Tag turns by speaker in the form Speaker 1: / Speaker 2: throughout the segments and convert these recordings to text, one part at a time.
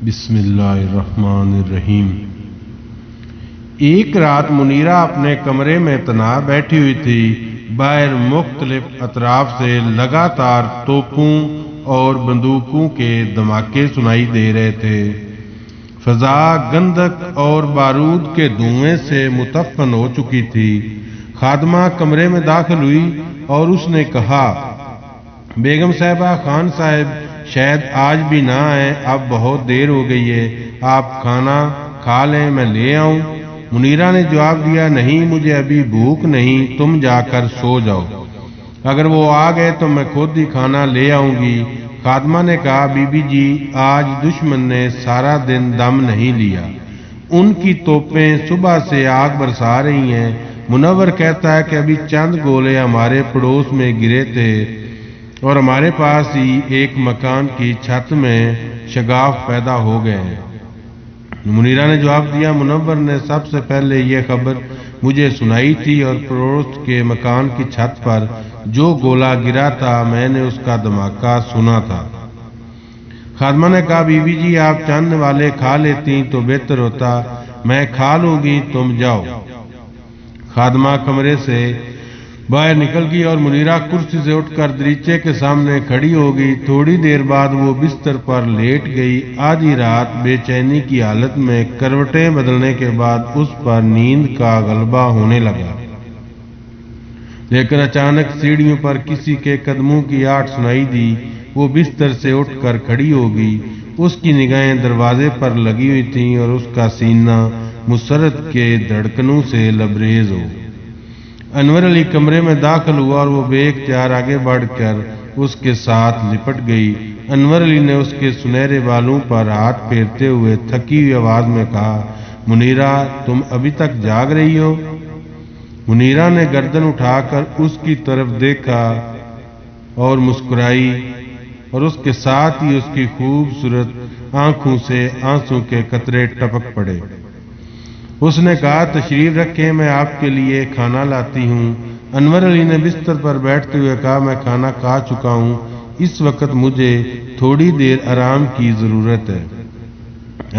Speaker 1: بسم اللہ الرحمن الرحیم۔ ایک رات منیرہ اپنے کمرے میں تنہا بیٹھی ہوئی تھی۔ باہر مختلف اطراف سے لگاتار توپوں اور بندوقوں کے دھماکے سنائی دے رہے تھے۔ فضا گندھک اور بارود کے دھوئیں سے متفن ہو چکی تھی۔ خادمہ کمرے میں داخل ہوئی اور اس نے کہا، بیگم صاحبہ، خان صاحب شاید آج بھی نہ آئے، اب بہت دیر ہو گئی ہے، آپ کھانا کھا لیں، میں لے آؤں؟ منیرہ نے جواب دیا، نہیں، مجھے ابھی بھوک نہیں، تم جا کر سو جاؤ، اگر وہ آ گئے تو میں خود ہی کھانا لے آؤں گی۔ خادمہ نے کہا، بی بی جی، آج دشمن نے سارا دن دم نہیں لیا، ان کی توپیں صبح سے آگ برسا رہی ہیں۔ منور کہتا ہے کہ ابھی چند گولے ہمارے پڑوس میں گرے تھے اور ہمارے پاس ہی ایک مکان کی چھت میں شگاف پیدا ہو گئے ہیں۔ منیرہ نے جواب دیا، منور نے سب سے پہلے یہ خبر مجھے سنائی تھی اور پڑوس کے مکان کی چھت پر جو گولہ گرا تھا میں نے اس کا دھماکہ سنا تھا۔ خادمہ نے کہا، بی بی جی، آپ چند والے کھا لیتی تو بہتر ہوتا، میں کھا لوں گی، تم جاؤ۔ خادمہ کمرے سے باہر نکل گئی اور منیرہ کرسی سے اٹھ کر دریچے کے سامنے کھڑی ہو گئی۔ تھوڑی دیر بعد وہ بستر پر لیٹ گئی۔ آدھی رات بے چینی کی حالت میں کروٹیں بدلنے کے بعد اس پر نیند کا غلبہ ہونے لگا، لیکن اچانک سیڑھیوں پر کسی کے قدموں کی آہٹ سنائی دی۔ وہ بستر سے اٹھ کر کھڑی ہو گئی۔ اس کی نگاہیں دروازے پر لگی ہوئی تھیں اور اس کا سینہ مسرت کے دھڑکنوں سے لبریز ہو۔ انور علی کمرے میں داخل ہوا اور وہ بے اختیار آگے بڑھ کر اس کے ساتھ لپٹ گئی۔ انور علی نے اس کے سنہرے بالوں پر ہاتھ پھیرتے ہوئے تھکی ہوئی آواز میں کہا، منیرہ، تم ابھی تک جاگ رہی ہو؟ منیرہ نے گردن اٹھا کر اس کی طرف دیکھا اور مسکرائی، اور اس کے ساتھ ہی اس کی خوبصورت آنکھوں سے آنسوں کے قطرے ٹپک پڑے۔ اس نے کہا، تشریف رکھیں، میں آپ کے لیے کھانا لاتی ہوں۔ انور علی نے بستر پر بیٹھتے ہوئے کہا، میں کھانا کھا چکا ہوں، اس وقت مجھے تھوڑی دیر آرام کی ضرورت ہے۔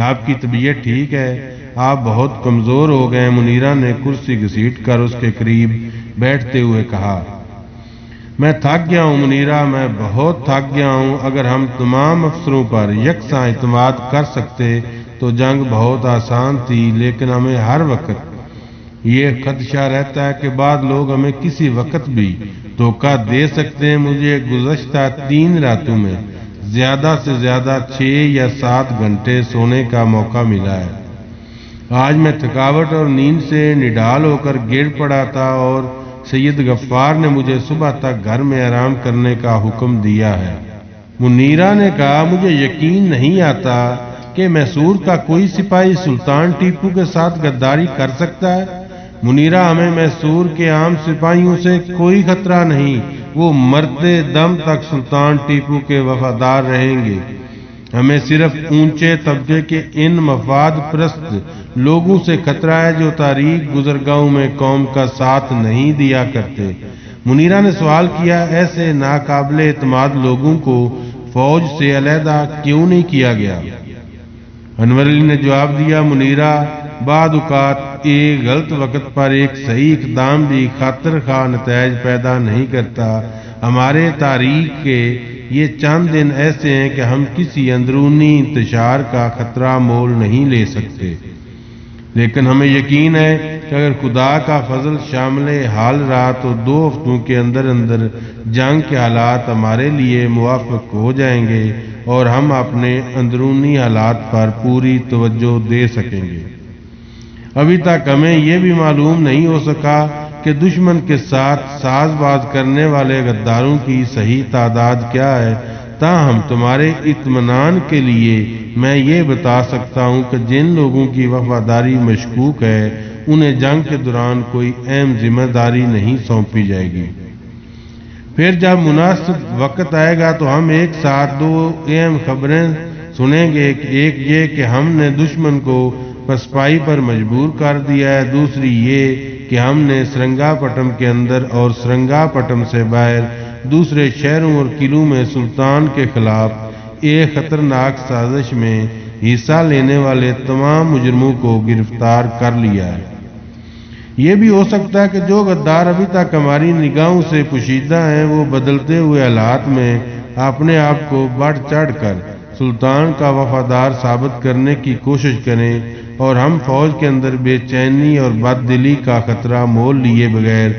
Speaker 1: آپ کی طبیعت ٹھیک ہے؟ آپ بہت کمزور ہو گئے۔ منیرہ نے کرسی گھسیٹ کر اس کے قریب بیٹھتے ہوئے کہا، میں تھک گیا ہوں منیرہ، میں بہت تھک گیا ہوں۔ اگر ہم تمام افسروں پر یکساں اعتماد کر سکتے تو جنگ بہت آسان تھی، لیکن ہمیں ہر وقت یہ خدشہ رہتا ہے کہ بعض لوگ ہمیں کسی وقت بھی دھوکہ دے سکتے ہیں۔ مجھے گزشتہ 3 راتوں میں زیادہ سے زیادہ 6 یا 7 گھنٹے سونے کا موقع ملا ہے۔ آج میں تھکاوٹ اور نیند سے نڈال ہو کر گر پڑا تھا اور سید غفار نے مجھے صبح تک گھر میں آرام کرنے کا حکم دیا ہے۔ منیرہ نے کہا، مجھے یقین نہیں آتا کہ میسور کا کوئی سپاہی سلطان ٹیپو کے ساتھ غداری کر سکتا ہے۔ منیرہ، ہمیں میسور کے عام سپاہیوں سے کوئی خطرہ نہیں، وہ مرتے دم تک سلطان ٹیپو کے وفادار رہیں گے۔ ہمیں صرف اونچے طبقے کے ان مفاد پرست لوگوں سے خطرہ ہے جو تاریخ گزرگاہوں میں قوم کا ساتھ نہیں دیا کرتے۔ منیرہ نے سوال کیا، ایسے ناقابل اعتماد لوگوں کو فوج سے علیحدہ کیوں نہیں کیا گیا؟ انور علی نے جواب دیا، منیرہ، بعض اوقات ایک غلط وقت پر ایک صحیح اقدام بھی خاطر خواہ نتائج پیدا نہیں کرتا۔ ہمارے تاریخ کے یہ چند دن ایسے ہیں کہ ہم کسی اندرونی انتشار کا خطرہ مول نہیں لے سکتے، لیکن ہمیں یقین ہے کہ اگر خدا کا فضل شامل حال رہا تو 2 ہفتوں کے اندر اندر جنگ کے حالات ہمارے لیے موافق ہو جائیں گے اور ہم اپنے اندرونی حالات پر پوری توجہ دے سکیں گے۔ ابھی تک ہمیں یہ بھی معلوم نہیں ہو سکا کہ دشمن کے ساتھ ساز باز کرنے والے غداروں کی صحیح تعداد کیا ہے۔ تاہم تمہارے اطمینان کے لیے میں یہ بتا سکتا ہوں کہ جن لوگوں کی وفاداری مشکوک ہے انہیں جنگ کے دوران کوئی اہم ذمہ داری نہیں سونپی جائے گی۔ پھر جب مناسب وقت آئے گا تو ہم ایک ساتھ 2 اہم خبریں سنیں گے، ایک یہ کہ ہم نے دشمن کو پسپائی پر مجبور کر دیا ہے، دوسری یہ کہ ہم نے سرنگا پٹم کے اندر اور سرنگا پٹم سے باہر دوسرے شہروں اور قلعوں میں سلطان کے خلاف ایک خطرناک سازش میں حصہ لینے والے تمام مجرموں کو گرفتار کر لیا ہے۔ یہ بھی ہو سکتا ہے کہ جو غدار ابھی تک ہماری نگاہوں سے پوشیدہ ہیں وہ بدلتے ہوئے حالات میں اپنے آپ کو بڑھ چڑھ کر سلطان کا وفادار ثابت کرنے کی کوشش کریں اور ہم فوج کے اندر بے چینی اور بد دلی کا خطرہ مول لیے بغیر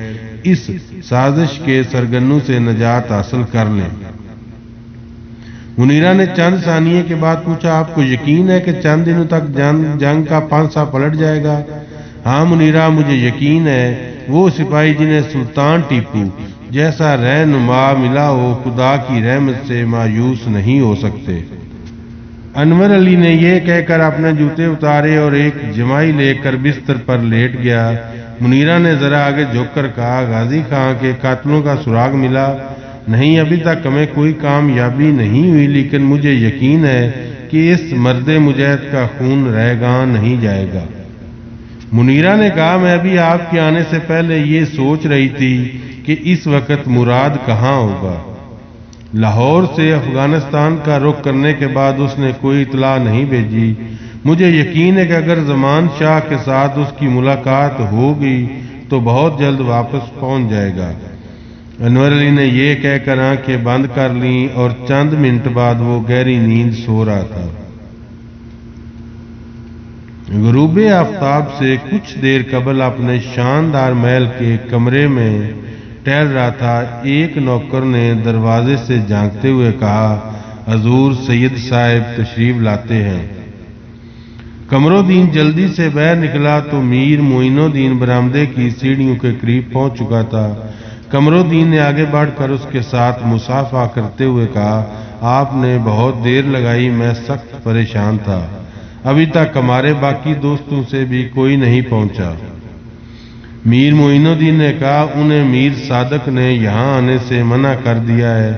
Speaker 1: اس سازش کے سرگنوں سے نجات حاصل کر لیں۔ منیرا نے چند ثانیے کے بعد پوچھا، آپ کو یقین ہے کہ چند دنوں تک جنگ کا پانسا پلٹ جائے گا؟ ہاں منیرا، مجھے یقین ہے وہ سپاہی جنہیں سلطان ٹیپو جیسا رہنما ملا ہو خدا کی رحمت سے مایوس نہیں ہو سکتے۔ انور علی نے یہ کہہ کر اپنے جوتے اتارے اور ایک جمائی لے کر بستر پر لیٹ گیا۔ منیرا نے ذرا آگے جھک کر کہا، غازی خان کے قاتلوں کا سراغ ملا؟ نہیں، ابھی تک ہمیں کوئی کامیابی نہیں ہوئی، لیکن مجھے یقین ہے کہ اس مرد مجاہد کا خون رہگاں نہیں جائے گا۔ منیرا نے کہا، میں ابھی آپ کے آنے سے پہلے یہ سوچ رہی تھی کہ اس وقت مراد کہاں ہوگا۔ لاہور سے افغانستان کا رخ کرنے کے بعد اس نے کوئی اطلاع نہیں بھیجی۔ مجھے یقین ہے کہ اگر زمان شاہ کے ساتھ اس کی ملاقات ہوگی تو بہت جلد واپس پہنچ جائے گا۔ انور علی نے یہ کہہ کر آنکھیں بند کر لیں اور چند منٹ بعد وہ گہری نیند سو رہا تھا۔ غروب آفتاب سے کچھ دیر قبل اپنے شاندار محل کے کمرے میں ٹہل رہا تھا، ایک نوکر نے دروازے سے جھانکتے ہوئے کہا، حضور سید صاحب تشریف لاتے ہیں۔ قمرالدین جلدی سے باہر نکلا تو میر معین الدین برآمدے کی سیڑھیوں کے قریب پہنچ چکا تھا۔ قمرالدین نے آگے بڑھ کر اس کے ساتھ مصافحہ کرتے ہوئے کہا، آپ نے بہت دیر لگائی، میں سخت پریشان تھا، ابھی تک ہمارے باقی دوستوں سے بھی کوئی نہیں پہنچا۔ میر معین الدین نے کہا، انہیں میر صادق نے یہاں آنے سے منع کر دیا ہے۔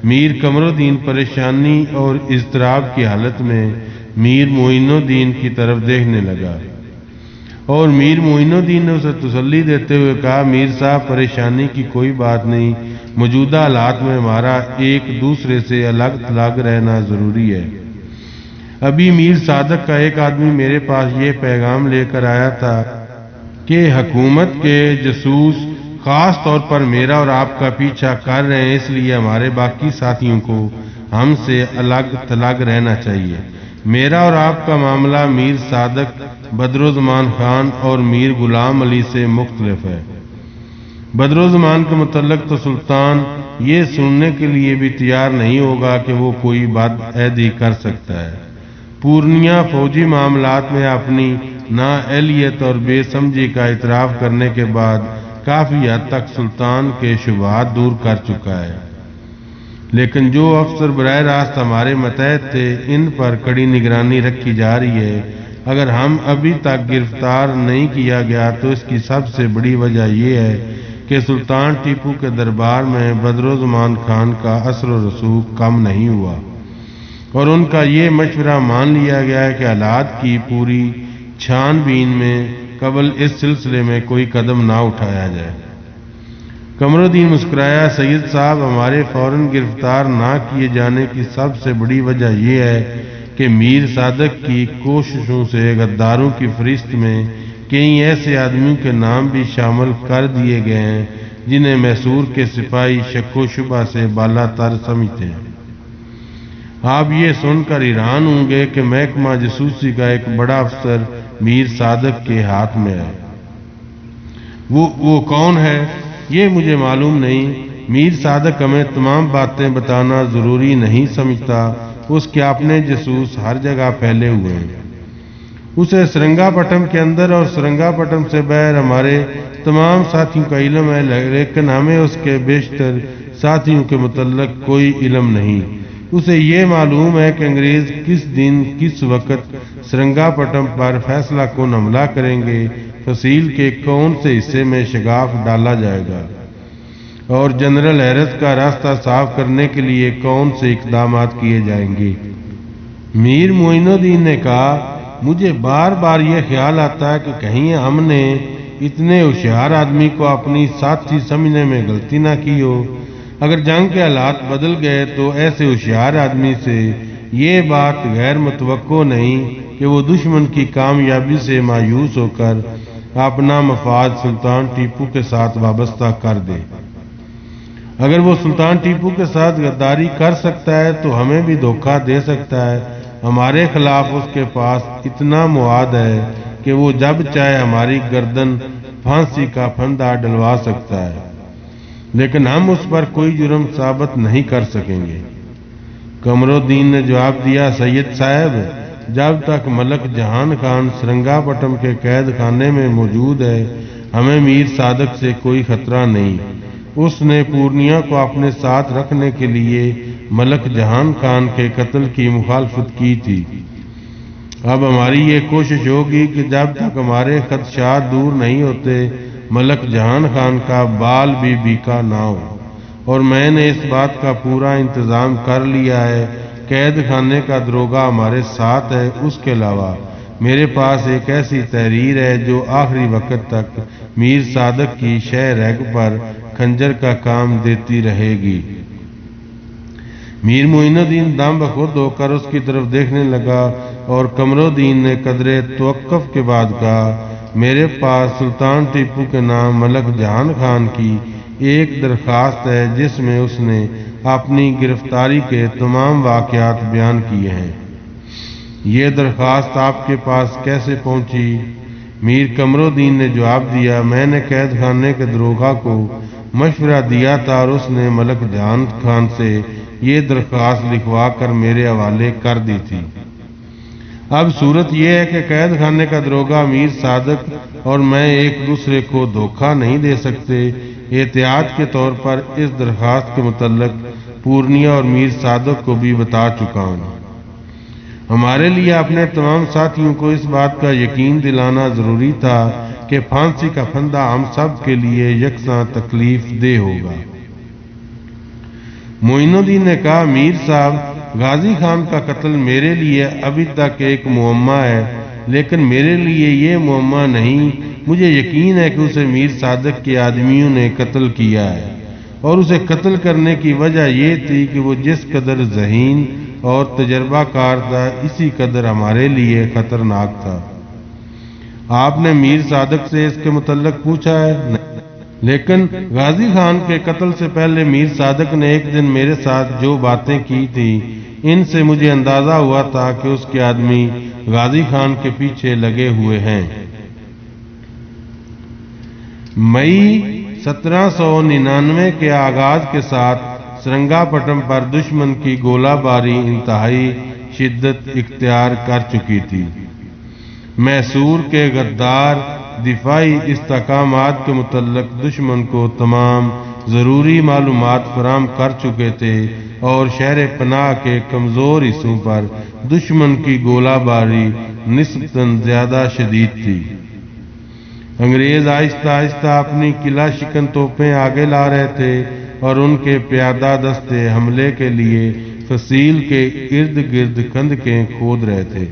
Speaker 1: میر قمرالدین پریشانی اور اضطراب کی حالت میں میر معین الدین کی طرف دیکھنے لگا اور میر معین الدین نے اسے تسلی دیتے ہوئے کہا، میر صاحب پریشانی کی کوئی بات نہیں، موجودہ حالات میں ہمارا ایک دوسرے سے الگ تھلگ رہنا ضروری ہے۔ ابھی میر صادق کا ایک آدمی میرے پاس یہ پیغام لے کر آیا تھا کہ حکومت کے جاسوس خاص طور پر میرا اور آپ کا پیچھا کر رہے ہیں، اس لیے ہمارے باقی ساتھیوں کو ہم سے الگ تھلگ رہنا چاہیے۔ میرا اور آپ کا معاملہ میر صادق، بدرالزمان خان اور میر غلام علی سے مختلف ہے۔ بدرالزمان کے متعلق تو سلطان یہ سننے کے لیے بھی تیار نہیں ہوگا کہ وہ کوئی بد عہدی کر سکتا ہے۔ پورنیہ فوجی معاملات میں اپنی نااہلیت اور بے سمجھی کا اعتراف کرنے کے بعد کافی حد تک سلطان کے شبہات دور کر چکا ہے، لیکن جو افسر براہ راست ہمارے ماتحت تھے ان پر کڑی نگرانی رکھی جا رہی ہے۔ اگر ہم ابھی تک گرفتار نہیں کیا گیا تو اس کی سب سے بڑی وجہ یہ ہے کہ سلطان ٹیپو کے دربار میں بدرالزمان خان کا اثر و رسوخ کم نہیں ہوا اور ان کا یہ مشورہ مان لیا گیا ہے کہ حالات کی پوری چھان بین میں قبل اس سلسلے میں کوئی قدم نہ اٹھایا جائے۔ قمرالدین مسکرایا، سید صاحب ہمارے فوراً گرفتار نہ کیے جانے کی سب سے بڑی وجہ یہ ہے کہ میر صادق کی کوششوں سے غداروں کی فہرست میں کئی ایسے آدمیوں کے نام بھی شامل کر دیے گئے ہیں جنہیں میسور کے سپاہی شک و شبہ سے بالا تر سمجھتے ہیں۔ آپ یہ سن کر حیران ہوں گے کہ محکمہ جاسوسی کا ایک بڑا افسر میر صادق کے ہاتھ میں ہے۔ وہ کون ہے یہ مجھے معلوم نہیں۔ میر صادق ہمیں تمام باتیں بتانا ضروری نہیں سمجھتا، اس کے اپنے جاسوس ہر جگہ پھیلے ہوئے ہیں۔ اسے سرنگا پٹم کے اندر اور سرنگا پٹم سے باہر ہمارے تمام ساتھیوں کا علم ہے، لیکن ہمیں اس کے بیشتر ساتھیوں کے متعلق کوئی علم نہیں۔ اسے یہ معلوم ہے کہ انگریز کس دن کس وقت سرنگا پٹم پر فیصلہ کن حملہ کریں گے، فصیل کے کون سے حصے میں شگاف ڈالا جائے گا اور جنرل حیرت کا راستہ صاف کرنے کے لیے کون سے اقدامات کیے جائیں گے۔ میر معین الدین نے کہا، مجھے بار بار یہ خیال آتا ہے کہ کہیں ہم نے اتنے ہوشیار آدمی کو اپنی ساتھی سمجھنے میں غلطی نہ کی ہو۔ اگر جنگ کے حالات بدل گئے تو ایسے ہوشیار آدمی سے یہ بات غیر متوقع نہیں کہ وہ دشمن کی کامیابی سے مایوس ہو کر اپنا مفاد سلطان ٹیپو کے ساتھ وابستہ کر دے۔ اگر وہ سلطان ٹیپو کے ساتھ غداری کر سکتا ہے تو ہمیں بھی دھوکہ دے سکتا ہے۔ ہمارے خلاف اس کے پاس اتنا مواد ہے کہ وہ جب چاہے ہماری گردن پھانسی کا پھندا ڈلوا سکتا ہے، لیکن ہم اس پر کوئی جرم ثابت نہیں کر سکیں گے۔ قمر الدین نے جواب دیا، سید صاحب، جب تک ملک جہان خان سرنگا پٹم کے قید خانے میں موجود ہے ہمیں میر صادق سے کوئی خطرہ نہیں۔ اس نے پورنیہ کو اپنے ساتھ رکھنے کے لیے ملک جہان خان کے قتل کی مخالفت کی تھی۔ اب ہماری یہ کوشش ہوگی کہ جب تک ہمارے خدشات دور نہیں ہوتے ملک جہان خان کا بال بھی بیکا نہ ہو، اور میں نے اس بات کا پورا انتظام کر لیا ہے۔ قید خانے کا دروگا ہمارے ساتھ ہے، اس کے علاوہ میرے پاس ایک ایسی تحریر ہے جو آخری وقت تک میر صادق کی شہ ریگ پر خنجر کا کام دیتی رہے گی۔ میر معین الدین دم بخود ہو کر اس کی طرف دیکھنے لگا اور قمر الدین نے قدرے توقف کے بعد کہا، میرے پاس سلطان ٹیپو کے نام ملک جہان خان کی ایک درخواست ہے جس میں اس نے اپنی گرفتاری کے تمام واقعات بیان کیے ہیں۔ یہ درخواست آپ کے پاس کیسے پہنچی؟ میر قمر الدین نے جواب دیا، میں نے قید خانے کے دروغہ کو مشورہ دیا تھا اور اس نے ملک جہان خان سے یہ درخواست لکھوا کر میرے حوالے کر دی تھی۔ اب صورت یہ ہے کہ قید خانے کا دروغہ میر صادق اور میں ایک دوسرے کو دھوکہ نہیں دے سکتے۔ احتیاط کے طور پر اس درخواست کے متعلق پورنیہ اور میر صادق کو بھی بتا چکا ہوں۔ ہمارے لیے اپنے تمام ساتھیوں کو اس بات کا یقین دلانا ضروری تھا کہ پھانسی کا پھندا ہم سب کے لیے یکساں تکلیف دہ ہوگا۔ معین الدین نے کہا، میر صاحب، غازی خان کا قتل میرے لیے ابھی تک ایک معمہ ہے، لیکن میرے لیے یہ معمہ نہیں۔ مجھے یقین ہے کہ اسے میر صادق کے آدمیوں نے قتل کیا ہے، اور اسے قتل کرنے کی وجہ یہ تھی کہ وہ جس قدر ذہین اور تجربہ کار تھا اسی قدر ہمارے لیے خطرناک تھا۔ آپ نے میر صادق سے اس کے متعلق پوچھا ہے؟ لیکن غازی خان کے قتل سے پہلے میر صادق نے ایک دن میرے ساتھ جو باتیں کی تھی ان سے مجھے اندازہ ہوا تھا کہ اس کے آدمی غازی خان کے پیچھے لگے ہوئے ہیں۔ مئی 1799 کے آغاز کے ساتھ سرنگا پٹم پر دشمن کی گولہ باری انتہائی شدت اختیار کر چکی تھی۔ میسور کے غدار دفاعی استحکامات کے متعلق دشمن کو تمام ضروری معلومات فراہم کر چکے تھے اور شہر پناہ کے کمزور حصوں پر دشمن کی گولہ باری نسبتاً زیادہ شدید تھی۔ انگریز آہستہ آہستہ اپنی قلعہ شکن توپیں آگے لا رہے تھے اور ان کے پیادہ دستے حملے کے لیے فصیل کے ارد گرد خندقیں کھود رہے تھے۔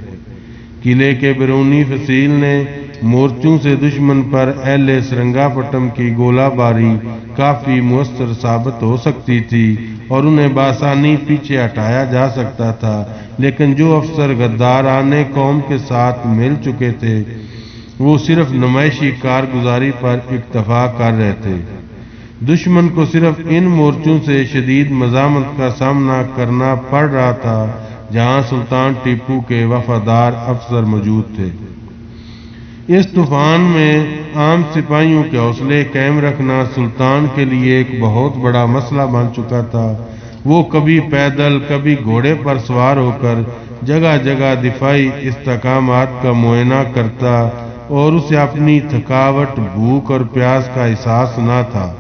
Speaker 1: قلعے کے بیرونی فصیل نے مورچوں سے دشمن پر اہل سرنگا پٹم کی گولہ باری کافی مؤثر ثابت ہو سکتی تھی اور انہیں بآسانی پیچھے ہٹایا جا سکتا تھا، لیکن جو افسر غدارانہ قوم کے ساتھ مل چکے تھے وہ صرف نمائشی کارگزاری پر اکتفا کر رہے تھے۔ دشمن کو صرف ان مورچوں سے شدید مزاحمت کا سامنا کرنا پڑ رہا تھا جہاں سلطان ٹیپو کے وفادار افسر موجود تھے۔ اس طوفان میں عام سپاہیوں کے حوصلے قائم رکھنا سلطان کے لیے ایک بہت بڑا مسئلہ بن چکا تھا۔ وہ کبھی پیدل کبھی گھوڑے پر سوار ہو کر جگہ جگہ دفاعی استحکامات کا معائنہ کرتا اور اسے اپنی تھکاوٹ، بھوک اور پیاس کا احساس نہ تھا،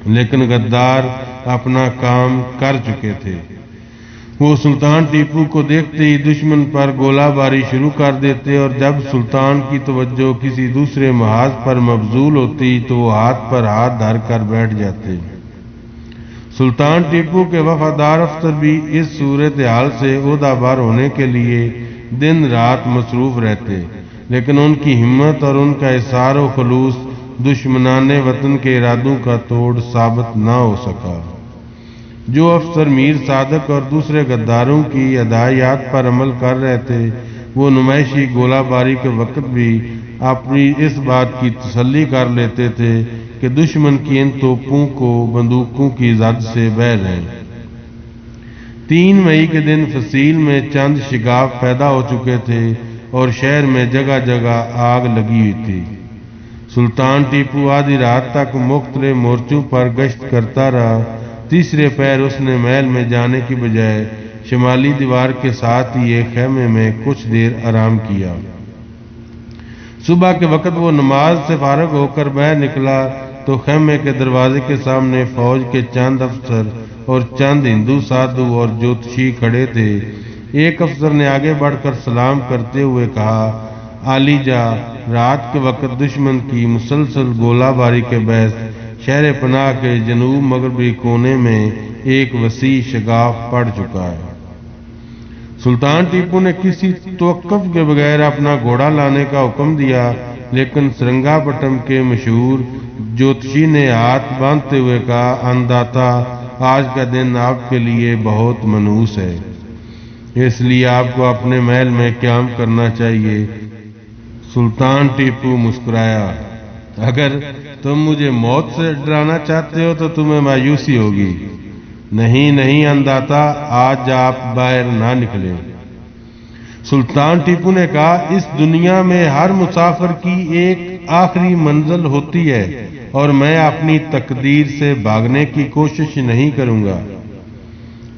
Speaker 1: لیکن غدار اپنا کام کر چکے تھے۔ وہ سلطان ٹیپو کو دیکھتے ہی دشمن پر گولہ باری شروع کر دیتے اور جب سلطان کی توجہ کسی دوسرے محاذ پر مبذول ہوتی تو وہ ہاتھ پر ہاتھ دھر کر بیٹھ جاتے۔ سلطان ٹیپو کے وفادار افسر بھی اس صورتحال سے عہدہ بار ہونے کے لیے دن رات مصروف رہتے، لیکن ان کی ہمت اور ان کا اصرار و خلوص دشمنان وطن کے ارادوں کا توڑ ثابت نہ ہو سکا۔ جو افسر میر صادق اور دوسرے غداروں کی ہدایات پر عمل کر رہے تھے وہ نمائشی گولہ باری کے وقت بھی اپنی اس بات کی تسلی کر لیتے تھے کہ دشمن کی ان توپوں کو بندوقوں کی زد سے بہہ رہے ہیں۔ 3 مئی کے دن فصیل میں چند شگاف پیدا ہو چکے تھے اور شہر میں جگہ جگہ آگ لگی ہوئی تھی۔ سلطان ٹیپو آدھی رات تک مختلف مورچوں پر گشت کرتا رہا۔ تیسرے پہر اس نے محل میں جانے کی بجائے شمالی دیوار کے ساتھ ہی ایک خیمے میں کچھ دیر آرام کیا۔ صبح کے وقت وہ نماز سے فارغ ہو کر باہر نکلا تو خیمے کے دروازے کے سامنے فوج کے چند افسر اور چند ہندو سادھو اور جوتشی کھڑے تھے۔ ایک افسر نے آگے بڑھ کر سلام کرتے ہوئے کہا، عالی جا، رات کے وقت دشمن کی مسلسل گولہ باری کے باعث شہر پناہ کے جنوب مغربی کونے میں ایک وسیع شگاف پڑ چکا ہے۔ سلطان ٹیپو نے کسی توقف کے بغیر اپنا گھوڑا لانے کا حکم دیا، لیکن سرنگا پٹم کے مشہور جوتشی نے ہاتھ باندھتے ہوئے کہا، انداتا، آج کا دن آپ کے لیے بہت منحوس ہے، اس لیے آپ کو اپنے محل میں قیام کرنا چاہیے۔ سلطان ٹیپو مسکرایا، اگر تم مجھے موت سے ڈرانا چاہتے ہو تو تمہیں مایوسی ہوگی۔ نہیں انداتا، آج آپ باہر نہ نکلیں۔ سلطان ٹیپو نے کہا، اس دنیا میں ہر مسافر کی ایک آخری منزل ہوتی ہے اور میں اپنی تقدیر سے بھاگنے کی کوشش نہیں کروں گا۔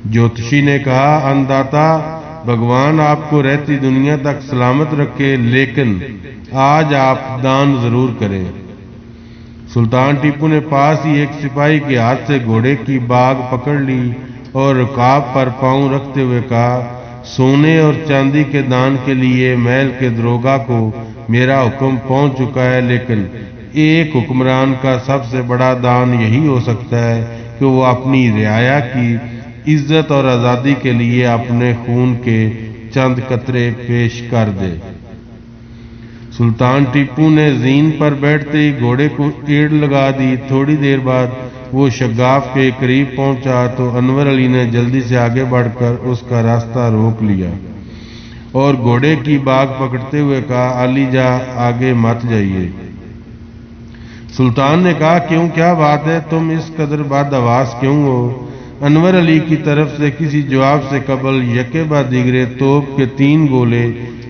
Speaker 1: جوتشی نے کہا، انداتا، بھگوان آپ کو رہتی دنیا تک سلامت رکھے، لیکن آج آپ دان ضرور کریں۔ سلطان ٹیپو نے پاس ہی ایک سپاہی کے ہاتھ سے گھوڑے کی باگ پکڑ لی اور رکاب پر پاؤں رکھتے ہوئے کہا، سونے اور چاندی کے دان کے لیے محل کے دروگا کو میرا حکم پہنچ چکا ہے، لیکن ایک حکمران کا سب سے بڑا دان یہی ہو سکتا ہے کہ وہ اپنی رعایا کی عزت اور آزادی کے لیے اپنے خون کے چند قطرے پیش کر دے۔ سلطان ٹیپو نے زین پر بیٹھتے ہی گھوڑے کو ایڑ لگا دی۔ تھوڑی دیر بعد وہ شگاف کے قریب پہنچا تو انور علی نے جلدی سے آگے بڑھ کر اس کا راستہ روک لیا اور گھوڑے کی باگ پکڑتے ہوئے کہا، علی جا، آگے مت جائیے۔ سلطان نے کہا، کیوں، کیا بات ہے، تم اس قدر بد آواز کیوں ہو؟ انور علی کی طرف سے کسی جواب سے قبل یکے بعد دیگرے توپ کے 3 گولے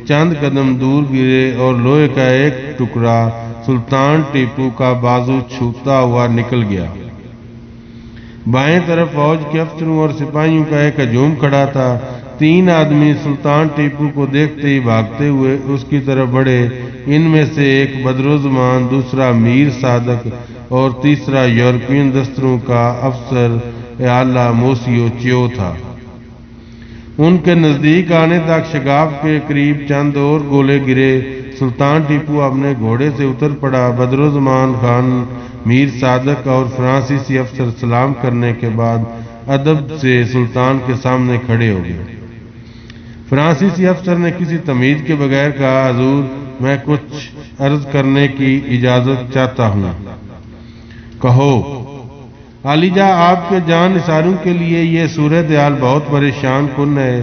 Speaker 1: چند قدم دور گرے اور لوہے کا ایک ٹکڑا سلطان ٹیپو کا بازو چھوتا ہوا نکل گیا۔ بائیں طرف فوج کے افسروں اور سپاہیوں کا ایک ہجوم کھڑا تھا۔ 3 آدمی سلطان ٹیپو کو دیکھتے ہی بھاگتے ہوئے اس کی طرف بڑھے۔ ان میں سے ایک بدروزمان، دوسرا میر صادق اور تیسرا یورپین دستوں کا افسر اعلیٰ موسیو چیو تھا۔ ان کے نزدیک آنے تک شگاف کے قریب چند اور گولے گرے۔ سلطان ٹیپو اپنے گھوڑے سے اتر پڑا۔ بدروزمان خان، میر صادق اور فرانسیسی افسر سلام کرنے کے بعد ادب سے سلطان کے سامنے کھڑے ہو گئے۔ فرانسیسی افسر نے کسی تمیز کے بغیر کہا، حضور، میں کچھ عرض کرنے کی اجازت چاہتا ہوں۔ کہو۔ علی جا، آپ کے جان نثاروں کے لیے یہ صورتحال بہت پریشان کن ہے۔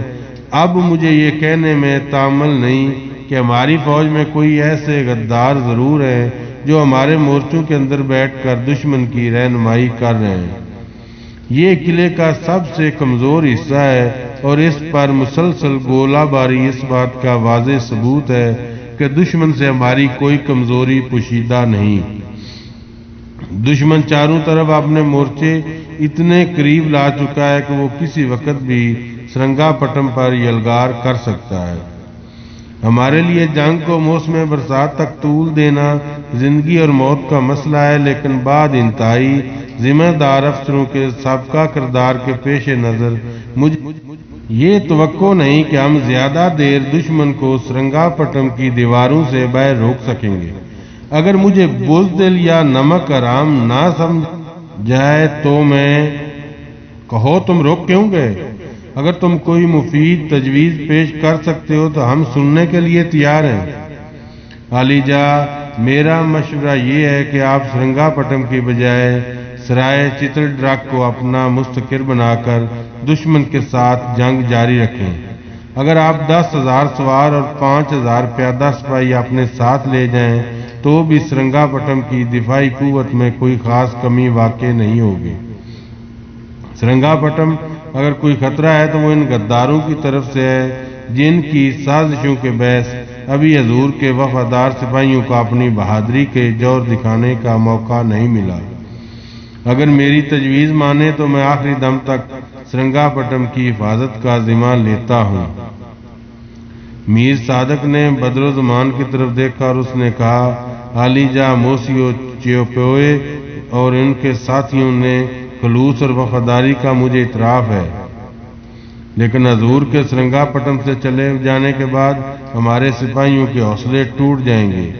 Speaker 1: اب مجھے یہ کہنے میں تامل نہیں کہ ہماری فوج میں کوئی ایسے غدار ضرور ہیں جو ہمارے مورچوں کے اندر بیٹھ کر دشمن کی رہنمائی کر رہے ہیں۔ یہ قلعے کا سب سے کمزور حصہ ہے اور اس پر مسلسل گولہ باری اس بات کا واضح ثبوت ہے کہ دشمن سے ہماری کوئی کمزوری پوشیدہ نہیں۔ دشمن چاروں طرف اپنے مورچے اتنے قریب لا چکا ہے کہ وہ کسی وقت بھی سرنگا پٹم پر یلغار کر سکتا ہے۔ ہمارے لیے جنگ کو موسم برسات تک طول دینا زندگی اور موت کا مسئلہ ہے، لیکن بعد انتہائی ذمہ دار افسروں کے سابقہ کردار کے پیش نظر مجھے یہ توقع نہیں کہ ہم زیادہ دیر دشمن کو سرنگا پٹم کی دیواروں سے باہر روک سکیں گے۔ اگر مجھے بزدل یا نمک حرام نہ سمجھ جائے تو میں کہو، تم روک کیوں گئے؟ اگر تم کوئی مفید تجویز پیش کر سکتے ہو تو ہم سننے کے لیے تیار ہیں۔ علی جا، میرا مشورہ یہ ہے کہ آپ سرنگا پٹم کی بجائے سرائے چتر ڈرک کو اپنا مستقر بنا کر دشمن کے ساتھ جنگ جاری رکھیں۔ اگر آپ 10,000 سوار اور 5,000 پیادہ سپاہی اپنے ساتھ لے جائیں تو بھی سرنگا پٹم کی دفاعی قوت میں کوئی خاص کمی واقع نہیں ہوگی۔ سرنگا پٹم اگر کوئی خطرہ ہے تو وہ ان غداروں کی طرف سے ہے جن کی سازشوں کے باعث ابھی حضور کے وفادار سپاہیوں کو اپنی بہادری کے جوہر دکھانے کا موقع نہیں ملا۔ اگر میری تجویز مانے تو میں آخری دم تک سرنگا پٹم کی حفاظت کا ذمہ لیتا ہوں۔ میر صادق نے بدرالزمان کی طرف دیکھا اور اس نے کہا، علی جا موسیو چیوپوئے اور ان کے ساتھیوں نے خلوص اور وفاداری کا مجھے اعتراف ہے، لیکن حضور کے سرنگا پٹم سے چلے جانے کے بعد ہمارے سپاہیوں کے حوصلے ٹوٹ جائیں گے۔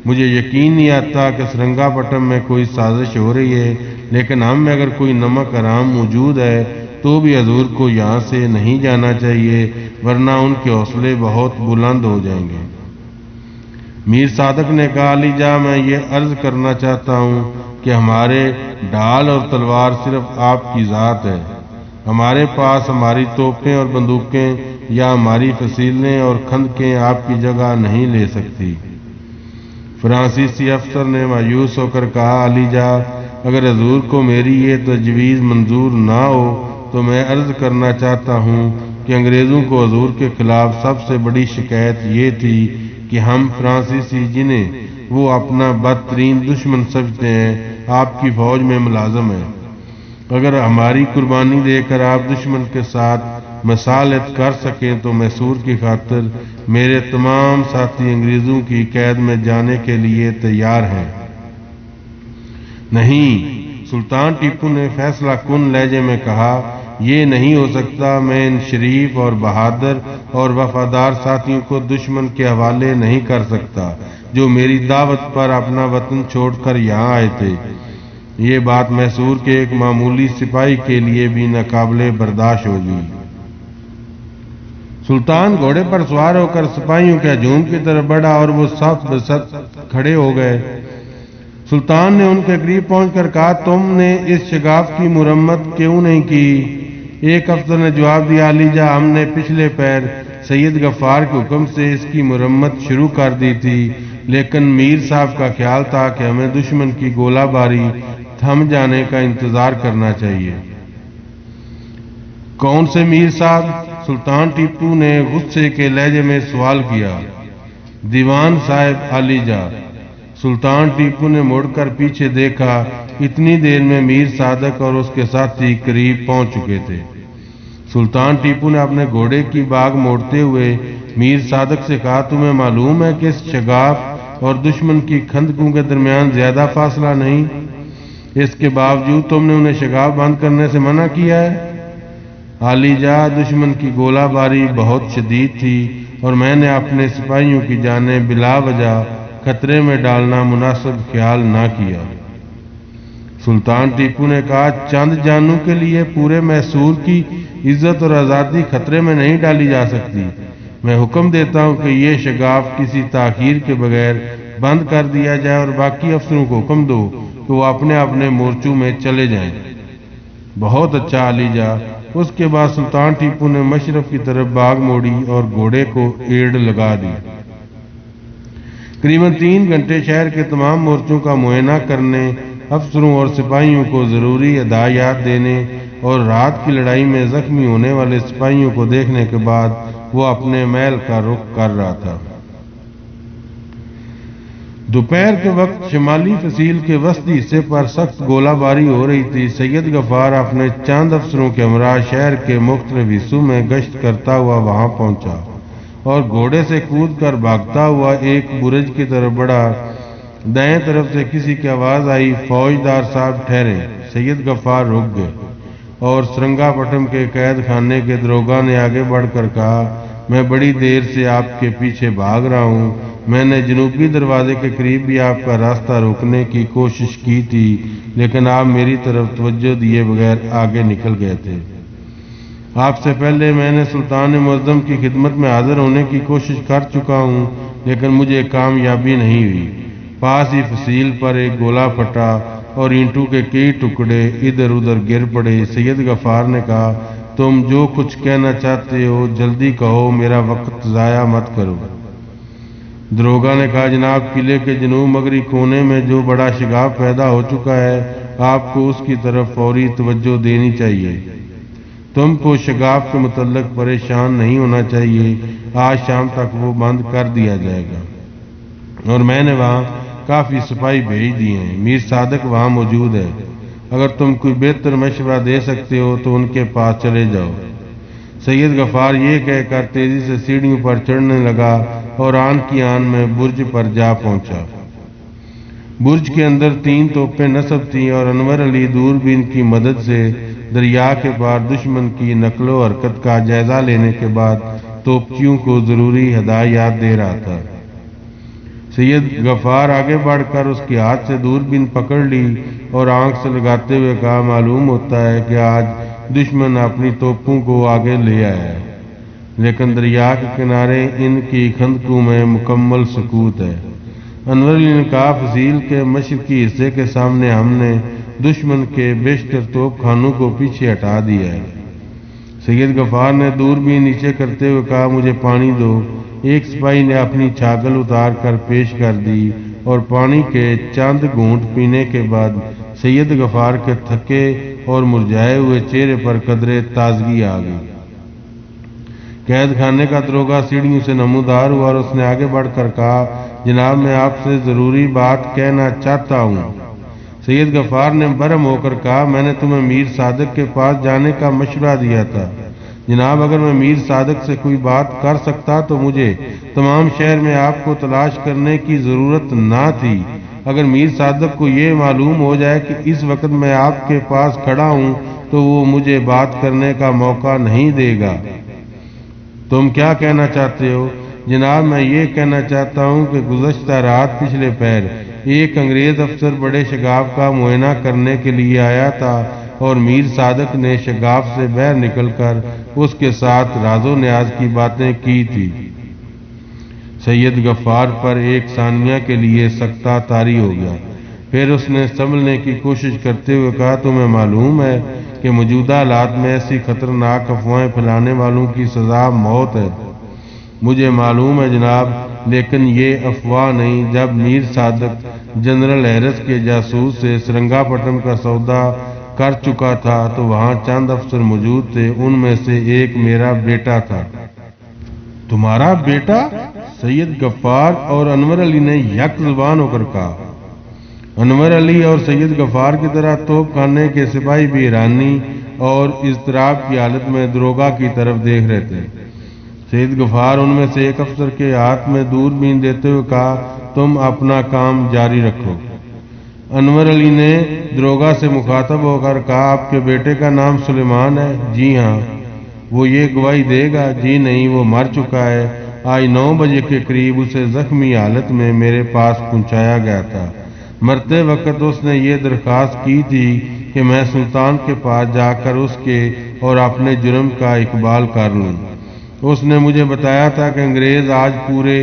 Speaker 1: مجھے یقین نہیں آتا کہ سرنگا پٹم میں کوئی سازش ہو رہی ہے، لیکن ہم میں اگر کوئی نمک حرام موجود ہے تو بھی حضور کو یہاں سے نہیں جانا چاہیے، ورنہ ان کے حوصلے بہت بلند ہو جائیں گے۔ میر صادق نے کہا، علی جا میں یہ عرض کرنا چاہتا ہوں کہ ہمارے ڈھال اور تلوار صرف آپ کی ذات ہے۔ ہمارے پاس ہماری توپیں اور بندوقیں یا ہماری فصیلیں اور خندقیں آپ کی جگہ نہیں لے سکتی۔ فرانسیسی افسر نے مایوس ہو کر کہا، علی جا اگر حضور کو میری یہ تجویز منظور نہ ہو تو میں عرض کرنا چاہتا ہوں کہ انگریزوں کو حضور کے خلاف سب سے بڑی شکایت یہ تھی کہ ہم فرانسیسی جنہیں وہ اپنا بدترین دشمن سمجھتے ہیں آپ کی فوج میں ملازم ہیں۔ اگر ہماری قربانی دے کر آپ دشمن کے ساتھ مصالحت کر سکیں تو میسور کی خاطر میرے تمام ساتھی انگریزوں کی قید میں جانے کے لیے تیار ہیں۔ نہیں، سلطان ٹیپو نے فیصلہ کن لہجے میں کہا، یہ نہیں ہو سکتا۔ میں ان شریف اور بہادر اور وفادار ساتھیوں کو دشمن کے حوالے نہیں کر سکتا جو میری دعوت پر اپنا وطن چھوڑ کر یہاں آئے تھے۔ یہ بات میسور کے ایک معمولی سپاہی کے لیے بھی ناقابل برداشت ہوگی۔ سلطان گھوڑے پر سوار ہو کر سپاہیوں کے ہجوم کی طرف بڑھا اور وہ صف بصف کھڑے ہو گئے۔ سلطان نے ان کے قریب پہنچ کر کہا، تم نے اس شگاف کی مرمت کیوں نہیں کی؟ ایک افسر نے جواب دیا، علی جا ہم نے پچھلے پیر سید غفار کے حکم سے اس کی مرمت شروع کر دی تھی، لیکن میر صاحب کا خیال تھا کہ ہمیں دشمن کی گولہ باری تھم جانے کا انتظار کرنا چاہیے۔ کون سے میر صاحب؟ سلطان ٹیپو نے غصے کے لہجے میں سوال کیا۔ دیوان صاحب علی جا۔ سلطان ٹیپو نے مڑ کر پیچھے دیکھا، اتنی دیر میں میر صادق اور اس کے ساتھی قریب پہنچ چکے تھے۔ سلطان ٹیپو نے اپنے گھوڑے کی باگ موڑتے ہوئے میر صادق سے کہا، تمہیں معلوم ہے کہ اس شگاف اور دشمن کی خندقوں کے درمیان زیادہ فاصلہ نہیں، اس کے باوجود تم نے انہیں شگاف بند کرنے سے منع کیا ہے؟ علی جا دشمن کی گولہ باری بہت شدید تھی اور میں نے اپنے سپاہیوں کی جانیں بلا وجہ خطرے میں ڈالنا مناسب خیال نہ کیا۔ سلطان ٹیپو نے کہا، چند جانوں کے لیے پورے میسور کی عزت اور آزادی خطرے میں نہیں ڈالی جا سکتی۔ میں حکم دیتا ہوں کہ یہ شگاف کسی تاخیر کے بغیر بند کر دیا جائے اور باقی افسروں کو حکم دو کہ وہ اپنے اپنے مورچوں میں چلے جائیں۔ بہت اچھا علی جا۔ اس کے بعد سلطان ٹیپو نے مشرق کی طرف باغ موڑی اور گھوڑے کو ایڑ لگا دی۔ قریباً 3 گھنٹے شہر کے تمام مورچوں کا معائنہ کرنے، افسروں اور سپاہیوں کو ضروری ہدایات دینے اور رات کی لڑائی میں زخمی ہونے والے سپاہیوں کو دیکھنے کے بعد وہ اپنے محل کا رخ کر رہا تھا۔ دوپہر کے وقت شمالی فصیل کے وسطی حصے پر سخت گولہ باری ہو رہی تھی۔ سید غفار اپنے چند افسروں کے ہمراہ شہر کے مختلف حصوں میں گشت کرتا ہوا وہاں پہنچا اور گھوڑے سے کود کر بھاگتا ہوا ایک برج کی طرف بڑھا۔ دائیں طرف سے کسی کی آواز آئی، فوجدار صاحب ٹھہریں۔ سید غفار رک گئے اور سرنگا پٹم کے قید خانے کے داروغہ نے آگے بڑھ کر کہا، میں بڑی دیر سے آپ کے پیچھے بھاگ رہا ہوں۔ میں نے جنوبی دروازے کے قریب بھی آپ کا راستہ روکنے کی کوشش کی تھی، لیکن آپ میری طرف توجہ دیے بغیر آگے نکل گئے تھے۔ آپ سے پہلے میں نے سلطان معظم کی خدمت میں حاضر ہونے کی کوشش کر چکا ہوں، لیکن مجھے کامیابی نہیں ہوئی۔ پاس ہی فصیل پر ایک گولہ پھٹا اور اینٹوں کے کئی ٹکڑے ادھر ادھر گر پڑے۔ سید غفار نے کہا تم جو کچھ کہنا چاہتے ہو جلدی کہو، میرا وقت ضائع مت کرو۔ دروگا نے کہا جناب قلعے کے جنوب مغربی کونے میں جو بڑا شگاف پیدا ہو چکا ہے آپ کو اس کی طرف فوری توجہ دینی چاہیے۔ تم کو شگاف کے متعلق پریشان نہیں ہونا چاہیے، آج شام تک وہ بند کر دیا جائے گا، اور میں نے وہاں کافی سپاہی بھیج دیے ہیں۔ میر صادق وہاں موجود ہے، اگر تم کوئی بہتر مشورہ دے سکتے ہو تو ان کے پاس چلے جاؤ۔ سید غفار یہ کہہ کر تیزی سے سیڑھیوں پر چڑھنے لگا اور آن کی آن میں برج پر جا پہنچا۔ برج کے اندر 3 توپیں نصب تھیں اور انور علی دوربین کی مدد سے دریا کے پار دشمن کی نقل و حرکت کا جائزہ لینے کے بعد توپچیوں کو ضروری ہدایات دے رہا تھا۔ سید غفار آگے بڑھ کر اس کے ہاتھ سے دوربین پکڑ لی اور آنکھ سے لگاتے ہوئے کہا معلوم ہوتا ہے کہ آج دشمن اپنی توپوں کو آگے لے آیا ہے، لیکن دریا کے کنارے ان کی خندقوں میں مکمل سکوت ہے۔ انور علی نے کہا فضیل کے مشرقی حصے کے سامنے ہم نے دشمن کے بیشتر توپ خانوں کو پیچھے ہٹا دیا ہے۔ سید غفار نے دوربین نیچے کرتے ہوئے کہا مجھے پانی دو۔ ایک سپاہی نے اپنی چھاگل اتار کر پیش کر دی اور پانی کے چند گھونٹ پینے کے بعد سید غفار کے تھکے اور مرجھائے ہوئے چہرے پر قدرے تازگی آ گئی۔ قید خانے کا دروگا سیڑھیوں سے نمودار ہوا اور اس نے آگے بڑھ کر کہا جناب میں آپ سے ضروری بات کہنا چاہتا ہوں۔ سید غفار نے برہم ہو کر کہا میں نے تمہیں میر صادق کے پاس جانے کا مشورہ دیا تھا جناب، اگر میں میر صادق سے کوئی بات کر سکتا تو مجھے تمام شہر میں آپ کو تلاش کرنے کی ضرورت نہ تھی۔ اگر میر صادق کو یہ معلوم ہو جائے کہ اس وقت میں آپ کے پاس کھڑا ہوں تو وہ مجھے بات کرنے کا موقع نہیں دے گا۔ تم کیا کہنا چاہتے ہو؟ جناب میں یہ کہنا چاہتا ہوں کہ گزشتہ رات پچھلے پہر ایک انگریز افسر بڑے شگاف کا معائنہ کرنے کے لیے آیا تھا اور میر صادق نے شگاف سے باہر نکل کر اس کے ساتھ راز و نیاز کی باتیں کی تھی۔ سید غفار پر ایک ثانیہ کے لیے سکتہ طاری ہو گیا، پھر اس نے سنبھلنے کی کوشش کرتے ہوئے کہا تمہیں معلوم ہے کہ موجودہ حالات میں ایسی خطرناک افواہیں پھیلانے والوں کی سزا موت ہے۔ مجھے معلوم ہے جناب، لیکن یہ افواہ نہیں۔ جب میر صادق جنرل ہیرس کے جاسوس سے سرنگا پٹم کا سودا کر چکا تھا تو وہاں چند افسر موجود تھے، ان میں سے ایک میرا بیٹا تھا۔ تمہارا بیٹا؟ سید غفار اور انور علی نے یک زبان ہو کر کہا۔ انور علی اور سید غفار کی طرح توپ خانے کے سپاہی بھی حیرانی اور اضطراب کی حالت میں دروگا کی طرف دیکھ رہے تھے۔ سید غفار ان میں سے ایک افسر کے ہاتھ میں دوربین دیتے ہوئے کہا تم اپنا کام جاری رکھو۔ انور علی نے دروگا سے مخاطب ہو کر کہا آپ کے بیٹے کا نام سلیمان ہے؟ جی ہاں۔ وہ یہ گواہی دے گا؟ جی نہیں، وہ مر چکا ہے۔ آج 9 بجے کے قریب اسے زخمی حالت میں میرے پاس پہنچایا گیا تھا۔ مرتے وقت اس نے یہ درخواست کی تھی کہ میں سلطان کے پاس جا کر اس کے اور اپنے جرم کا اقبال کر لوں۔ اس نے مجھے بتایا تھا کہ انگریز آج پورے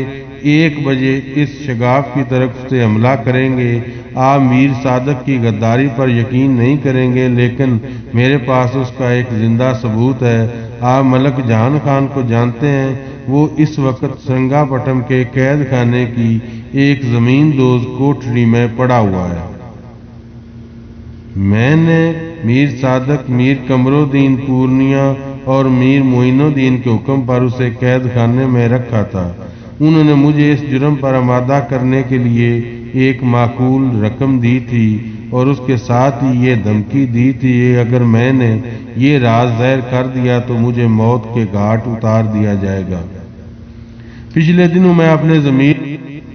Speaker 1: 1 بجے اس شگاف کی طرف سے حملہ کریں گے۔ آپ میر صادق کی غداری پر یقین نہیں کریں گے، لیکن میرے پاس اس کا ایک زندہ ثبوت ہے۔ آپ ملک جہان خان کو جانتے ہیں، وہ اس وقت سرنگا پٹم کے قید خانے کی ایک زمین دوز کوٹھری میں پڑا ہوا ہے۔ میں نے میر صادق، میر قمرالدین پورنیہ اور میر معین الدین کے حکم پر اسے قید خانے میں رکھا تھا۔ انہوں نے مجھے اس جرم پر آمادہ کرنے کے لیے ایک معقول رقم دی تھی اور اس کے ساتھ ہی یہ دھمکی دی تھی کہ اگر میں نے یہ راز ظاہر کر دیا تو مجھے موت کے گھاٹ اتار دیا جائے گا۔ پچھلے دنوں میں اپنے ضمیر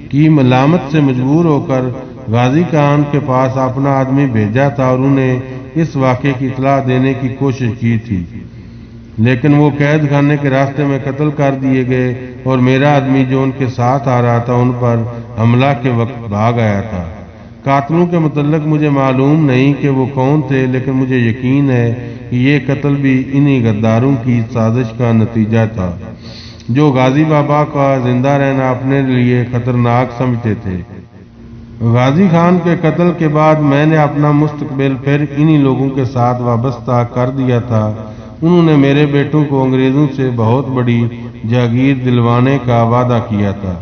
Speaker 1: کی ملامت سے مجبور ہو کر غازی خان کے پاس اپنا آدمی بھیجا تھا اور انہیں اس واقعے کی اطلاع دینے کی کوشش کی تھی، لیکن وہ قید خانے کے راستے میں قتل کر دیے گئے اور میرا آدمی جو ان کے ساتھ آ رہا تھا ان پر حملہ کے وقت بھاگ آیا تھا۔ قاتلوں کے متعلق مجھے معلوم نہیں کہ وہ کون تھے، لیکن مجھے یقین ہے کہ یہ قتل بھی انہی غداروں کی سازش کا نتیجہ تھا جو غازی بابا کا زندہ رہنا اپنے لیے خطرناک سمجھتے تھے۔ غازی خان کے قتل کے بعد میں نے اپنا مستقبل پھر انہی لوگوں کے ساتھ وابستہ کر دیا تھا۔ انہوں نے میرے بیٹوں کو انگریزوں سے بہت بڑی جاگیر دلوانے کا وعدہ کیا تھا۔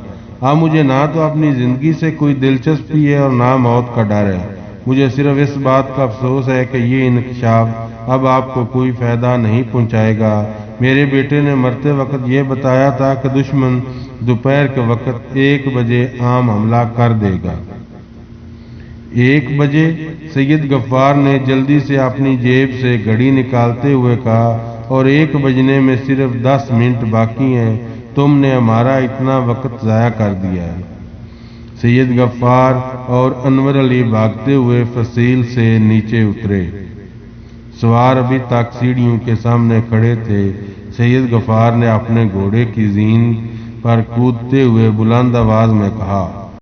Speaker 1: اب مجھے نہ تو اپنی زندگی سے کوئی دلچسپی ہے اور نہ موت کا ڈر ہے۔ مجھے صرف اس بات کا افسوس ہے کہ یہ انکشاف اب آپ کو کوئی فائدہ نہیں پہنچائے گا۔ میرے بیٹے نے مرتے وقت یہ بتایا تھا کہ دشمن دوپہر کے وقت 1 بجے عام حملہ کر دے گا۔ 1 بجے؟ سید غفار نے جلدی سے اپنی جیب سے گھڑی نکالتے ہوئے کہا، اور 1 بجنے میں صرف 10 منٹ باقی ہیں۔ تم نے ہمارا اتنا وقت ضائع کر دیا ہے۔ سید غفار اور انور علی بھاگتے ہوئے فصیل سے نیچے اترے۔ سوار ابھی تک سیڑھیوں کے سامنے کھڑے تھے۔ سید غفار نے اپنے گھوڑے کی زین پر کودتے ہوئے بلند آواز میں کہا،